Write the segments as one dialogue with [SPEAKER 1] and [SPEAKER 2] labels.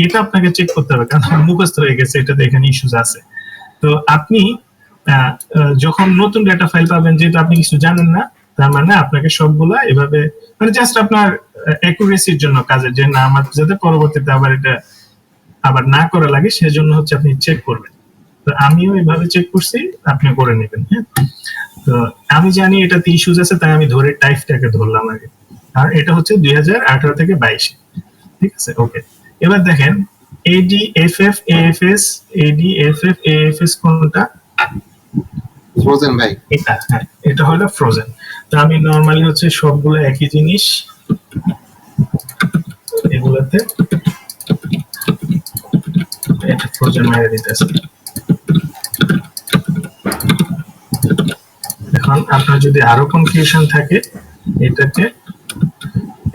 [SPEAKER 1] এটা আপনাকে চেক করতে হবে, কারণ মুখস্থ হয়ে গেছে, এটাতে এখানে ইস্যুস আছে। তো আপনি যখন নতুন ডেটা ফাইল পাবেন, যেহেতু আপনি কিছু জানেন না, তার মানে আপনাকে সবগুলা এভাবে মানে জাস্ট আপনার অ্যাকুরেসির জন্য কাজের, যে না আমার যাতে পরবর্তীতে আবার এটা আবার না করা লাগে, সেজন্য হচ্ছে আপনি চেক করবেন। তো আমিও এভাবে চেক করছি, আপনি করে নেবেন। হ্যাঁ, তো আমি জানি এটাতে ইস্যুস আছে, তাই আমি ধরে টাইপটাকে ধরলাম আগে। আর এটা হচ্ছে 2018 থেকে 22, ঠিক আছে। ওকে, এবার দেখেন ADFF AFS ADFF AFS কোনটা?
[SPEAKER 2] ফ্রোজেন ভাই,
[SPEAKER 1] এটা, হ্যাঁ এটা হলো ফ্রোজেন। তো আমি নরমালি হচ্ছে সবগুলো একই জিনিস, এগুলাতে এটা ফ্রোজেন মেরে দিতেছে। এখন আপনার যদি আরো কনফিউশন থাকে, এটাকে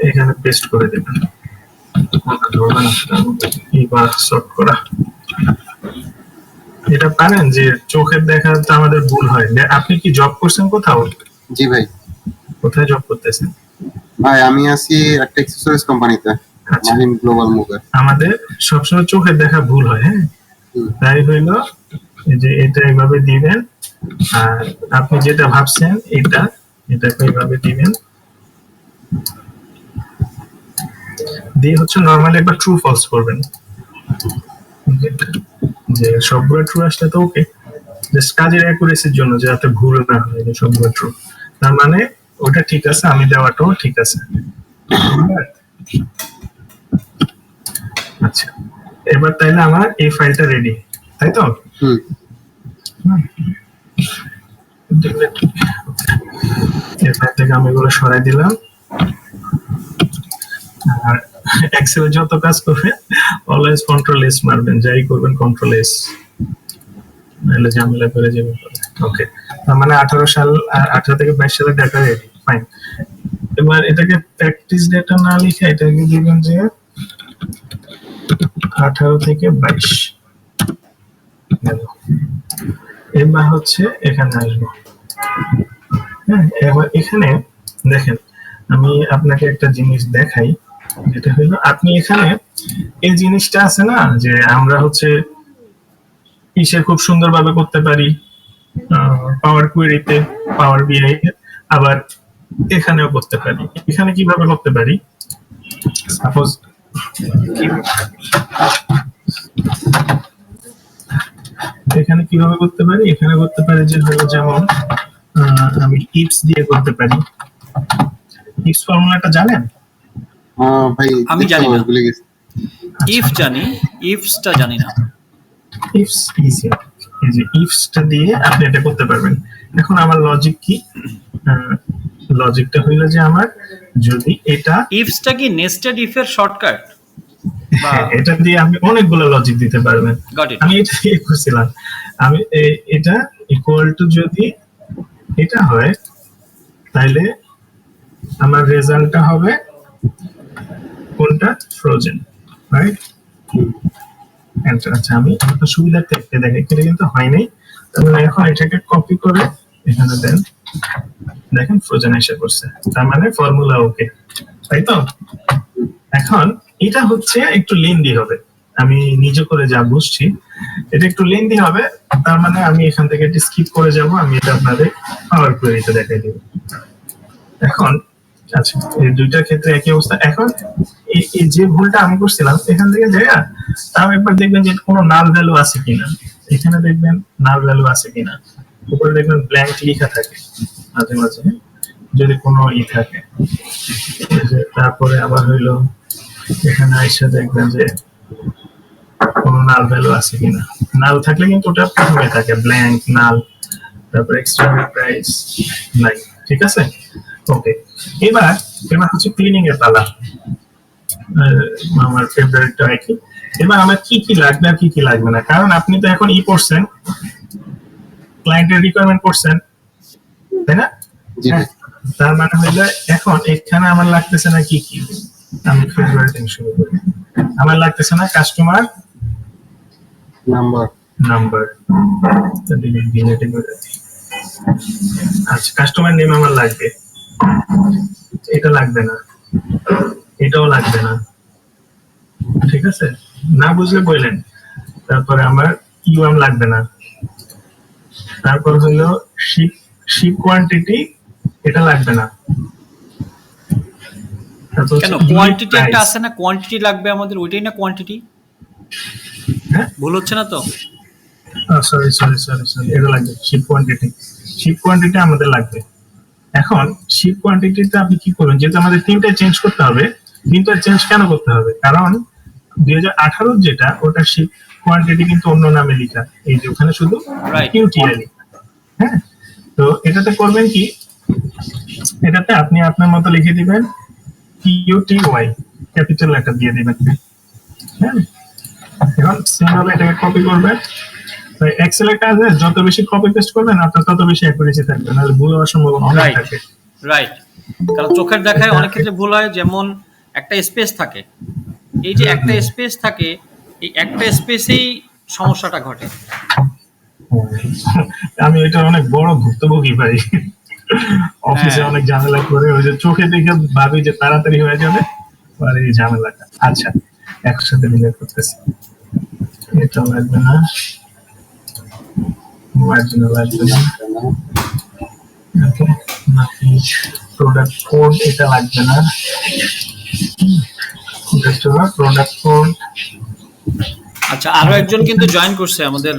[SPEAKER 1] এখানে পেস্ট করে দেবেন, ধরবেন এইবার সর্ট করা। এটা পারেন যে চোখের দেখা তো আমাদের ভুল হয়। আপনি কি জব করছেন কোথাও?
[SPEAKER 2] জি ভাই।
[SPEAKER 1] কোথায় জব করতেছেন?
[SPEAKER 2] ভাই আমি আছি একটা অ্যাক্সেসরিজ কোম্পানিতে, মাহিম গ্লোবাল মুভে।
[SPEAKER 1] আমাদের সবসময় চোখের দেখা ভুল হয়, হ্যাঁ, তাই হইলো যে এটা এইভাবে দিবেন, আর আপনি যেটা ভাবছেন এটাকে এইভাবে দিবেন, দিয়ে হচ্ছে নরমালি একবার ট্রু ফলস করবেন, যে সবগুলো ট্রু আসলে তো ওকে, জাস্ট কাজের অ্যাকুরেসির জন্য যাতে ভুল না হয়, যে সবগুলো ট্রু, তার মানে ওটা ঠিক আছে, আমি দেওয়াটাও ঠিক আছে। আচ্ছা, এবার তাইলে আমার এই ফাইলটা রেডি, তাই তো? এরপর থেকে আমি এগুলো সরাই দিলাম। আর এক্সেলে যত কাজ করবে অলওয়েজ কন্ট্রোল এস মারবেন, যাই করবেন কন্ট্রোল এস, নাহলে ঝামেলা করে যাবে। ওকে, তার মানে 18 থেকে 22 সালের ডাটা রেডি, ফাইন। এবার এটাকে প্র্যাকটিস ডেটা না লিখে এটাকে দিবেন যে 18 থেকে 22। এবার হচ্ছে এখানে আসবো। হ্যাঁ, এবার এখানে দেখেন আমি আপনাকে একটা জিনিস দেখাই, যেটা হলো আপনি এখানে এই জিনিসটা আছে না, যে আমরা হচ্ছে ইসে খুব সুন্দরভাবে করতে পারি পাওয়ার কুয়েরিতে, পাওয়ার বিআই, আবার এখানেও করতে পারি। এখানে কিভাবে করতে পারি? সাপোজ এখানে কিভাবে করতে পারি? এখানে করতে পারি যে হলো যেমন আমি ইফস দিয়ে করতে পারি। ইফস ফর্মুলাটা জানেন?
[SPEAKER 2] ভাই
[SPEAKER 3] আমি জানি না,
[SPEAKER 2] ভুলে গেছি।
[SPEAKER 3] ইফ জানি, ইফসটা জানি না।
[SPEAKER 1] ইফস ইজি, এই যে ইফসটা দিয়ে আপনি এটা করতে পারবেন। এখন আমার লজিক কি? লজিকটা হইলো যে আমার যদি এটা
[SPEAKER 3] ইফসটা কি নেস্টেড ইফ এর শর্টকাট?
[SPEAKER 1] এটা দিয়ে আপনি অনেকগুলো লজিক দিতে পারবেন। আমি এটা দিয়ে করছিলাম। আমি এটা ইকুয়াল টু যদি এটা হয়, তাহলে আমার রেজাল্টটা হবে কোনটা? Frozen, right? আচ্ছা, আমি আপনার সুবিধার্থে দেখাই, এটা কিন্তু হয় নাই। তাহলে এখন এটাকে কপি করে এখানে দেন, দেখেন ফ্রোজেন এসে পড়ছে, তার মানে ফর্মুলা ওকে, তাই তো? এখন এটা হচ্ছে একটু লেন্দি হবে, আমি নিজে করে যা বুঝছি এটা একটু লেন্দি হবে, তার মানে আমি এখান থেকে এটা স্কিপ করে যাব, আমি এটা আপনাদের পাওয়ার কোয়েরিতে দেখাই দেব। এখন আচ্ছা, এই দুইটার ক্ষেত্রে একই অবস্থা। এখন এই যে ভুলটা আমি করছিলাম এখান থেকে যাইয়া তাও একবার দেখবেন যে কোনো নাল ভ্যালু আছে কিনা, এখানে দেখবেন নাল ভ্যালু আছে কিনা, উপরে দেখবেন ব্ল্যাঙ্ক লেখা থাকে মাঝে মাঝে যদি কোনো থাকে। তারপরে আবার হইলো এখানে আইসা দেখবেন যে কোনো নাল ভ্যালু আছে কিনা, নাল থাকলে কিন্তু ওটা প্রথমে থাকে ব্ল্যাঙ্ক, নাল, তারপর এক্সটার্নাল প্রাইস নাই, ঠিক আছে? ওকে, এবার হচ্ছে ক্লিনিং এর পালা। আমার ফেভারিটটা একই। এবার আমার কি কি লাগবে আর কি কি লাগবে না, কারণ আপনি তো এখন পড়ছেন, ক্লায়েন্টের রিকোয়ারমেন্ট পড়ছেন, তাই না? তার মানে হইলো এখন এখানে আমার লাগতেছে না কি কি, আমি ফেভারিট শুরু করি। আমার লাগতেছে না কাস্টমার নাম্বার, আচ্ছা কাস্টমার নেম আমার লাগবে, এটা লাগবে না, এটাও লাগবে না, ঠিক আছে? না বুঝলে বললেন। তারপরে আমার ইউএম লাগবে না। তারপর হলো শিপ শিপ কোয়ান্টিটি, এটা লাগবে না। তারপর
[SPEAKER 3] কেন
[SPEAKER 1] হচ্ছে
[SPEAKER 3] কোয়ান্টিটি
[SPEAKER 1] unit
[SPEAKER 3] একটা
[SPEAKER 1] price।
[SPEAKER 3] আছে না, কোয়ান্টিটি লাগবে আমাদের, ওইটাই না কোয়ান্টিটি?
[SPEAKER 1] হ্যাঁ,
[SPEAKER 3] ভুল হচ্ছে না তো?
[SPEAKER 1] সরি সরি সরি সরি, এটা লাগবে শিপ কোয়ান্টিটি। শিপ কোয়ান্টিটি আমাদের লাগবে। এখন শিপ কোয়ান্টিটিতে আপনি কি করবেন, যেহেতু আমাদের তিনটা চেঞ্জ করতে হবে। তিনটা চেঞ্জ কেন করতে হবে? কারণ 2018 যেটা, ওটা শিপ কোয়ান্টিটি কিন্তু অন্য নামে লেখা, এই যে ওখানে শুধু
[SPEAKER 3] Right.
[SPEAKER 1] কিউটিআই লেখা। হ্যাঁ, তো এটাতে করবেন কি, এটাতে আপনি আপনার মতো লিখে দিবেন কিউটিওয়াই, ক্যাপিটাল লেটার দিয়ে দিবেন। হ্যাঁ, এখন সিম্বল এটাকে কপি করবেন। এক্সেল এর কাজে যত বেশি কপি পেস্ট করবেন আপনার তত বেশি অ্যাকুরেসি থাকবে, নাহলে ভুল হওয়ার সম্ভাবনা অনেক
[SPEAKER 3] Right.
[SPEAKER 1] থাকে।
[SPEAKER 3] রাইট, কারণ চোখের দেখায় অনেক ক্ষেত্রে ভুল হয়, যেমন একটা স্পেস থাকে, এই যে একটা স্পেস থাকে, এই একটা স্পেসেই সমস্যাটা ঘটে।
[SPEAKER 1] আমি এটা অনেক বড় ভুক্তভোগী ভাই। অফিসে
[SPEAKER 3] হ্যাঁ।
[SPEAKER 1] অনেক ঝামেলা করে, ওই যে চোখে দেখে ভাবি যে তাড়াতাড়ি হয়ে যাবে, আর এই ঝামেলাটা। আচ্ছা, একসাথে ডিলিট করতেছি। এটা লাগবে না, মার্জিনও লাগবে না। ওকে, বাকি প্রোডাক্ট কোড এটা লাগবে না। Just product code.
[SPEAKER 3] আচ্ছা, আরো একজন কিন্তু জয়েন করছে আমাদের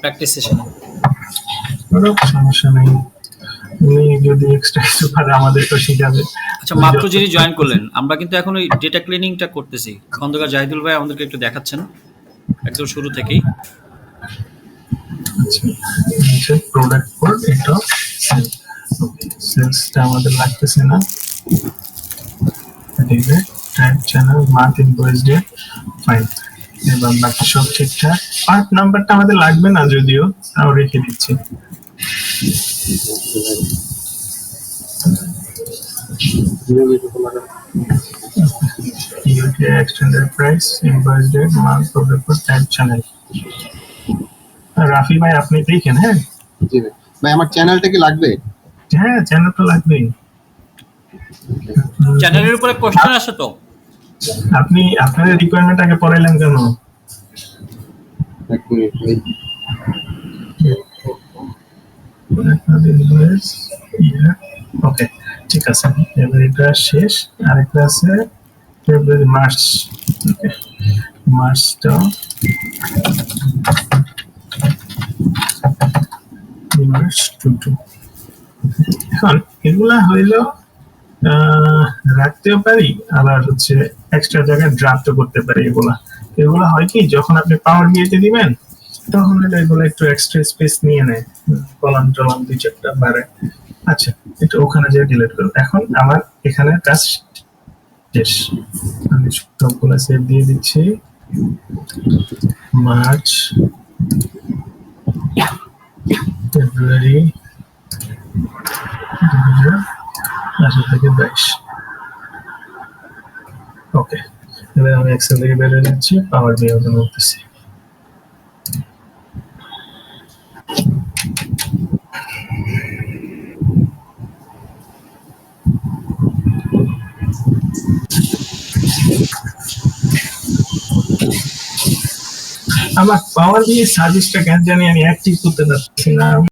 [SPEAKER 3] প্র্যাকটিস সেশনে।
[SPEAKER 1] কোনো সমস্যা নেই, উনি যদি এক্সট্রা কিছু পারে আমাদের তো শিখাবে।
[SPEAKER 3] আচ্ছা, মাত্র যিনি জয়েন করলেন, আমরা কিন্তু এখন ওই ডেটা ক্লিনিংটা করতেছি। খন্দকার জাহিদুল ভাই আমাদেরকে একটু দেখাচ্ছেন একদম শুরু থেকেই।
[SPEAKER 1] আচ্ছা, প্রোডাক্ট কোড এটা সেলসটা আমাদের লাগতেছে না। ঠিক আছে, type channel month invoice date fine, এবং বাকি সব ঠিকঠাক। পার্ট নাম্বারটা আমাদের লাগবে না, যদিও তাও রেখে দিচ্ছি। UK extended price, invoice date, month, product code, type channel. Rafi ভাই আপনি দেখেন। হ্যাঁ
[SPEAKER 2] জি ভাই। ভাই আমার চ্যানেলটা কি লাগবে?
[SPEAKER 1] হ্যাঁ, চ্যানেল তো লাগবেই।
[SPEAKER 3] চ্যানেলের উপরে কোশ্চেন আসে তো।
[SPEAKER 1] আপনি আপনাদের রিকোয়ারমেন্ট আগে পড়াইলেন কেন?
[SPEAKER 2] এক মিনিট ভাই।
[SPEAKER 1] ওকে, ঠিক আছে। এবার এটা শেষ, আরেকটা আছে ফেব্রুয়ারি মার্চ। ওকে, মার্চটা মার্চ 22। এখন এগুলা হইলো রাখতেও পারি, আবার হচ্ছে এক্সট্রা জায়গায় ড্রাফটও করতে পারি। এগুলা এগুলা হয় কি, যখন আপনি পাওয়ার বিয়েতে দিবেন তখন এগুলো একটু এক্সট্রা স্পেস নিয়ে নেয়, কলাম টলাম দুই চারটা বাড়ে। আচ্ছা, এটা ওখানে যে ডিলিট করব। এখন আমার এখানে কাজ শেষ, আমি সবগুলো সেভ দিয়ে দিচ্ছি। মার্চ, ফেব্রুয়ারি 2022। ওকে, এবার আমি এক্সেল থেকে বেরিয়ে যাচ্ছি, পাওয়ার বিয়ে ওপেন করতেছি। আমার পাওয়ার বিয়ে সার্ভিসটা কেন জানি আমি অ্যাক্টিভ করতে পারছি না।